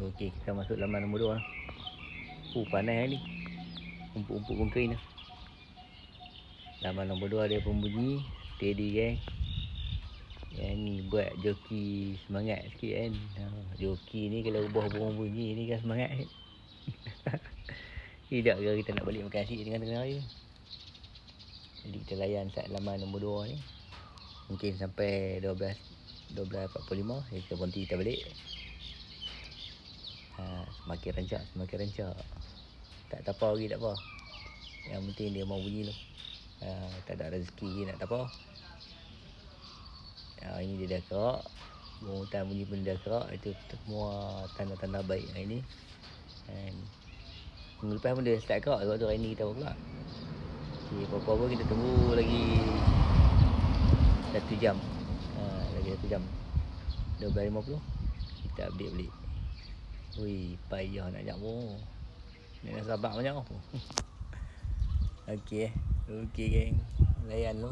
Okey, kita masuk laman nombor 2. Panas ni. Umpuk-umpuk bengkerin dah. Laman nombor 2 dia pembunyi steady gang. Yang ni buat joki semangat sikit kan. Joki ni kalau ubah bunyi ni kan semangat kan. Tidak ke kita nak balik makan nasi tengah-tengah je. Jadi kita layan saat laman nombor 2 ni. Mungkin sampai 12.45 kita berhenti, kita balik. Semakin rancak. Tak tapau lagi tak apa. Yang penting dia mau bunyi tu. Tak ada rezeki nak tapau. Ini dia dah kerak. Bungutan bunyi pun dah kerak. Itu semua tanda-tanda baik hari ni. Minggu lepas pun dia start kerak. Sebab tu hari ni kita baru kerak. Okay, apa-apa pun kita tunggu lagi 1 jam. Lagi 1 jam 12.50 kita update balik. Ui, payah nak jam pun. Nak sabar banyak. Okey geng, layan lu.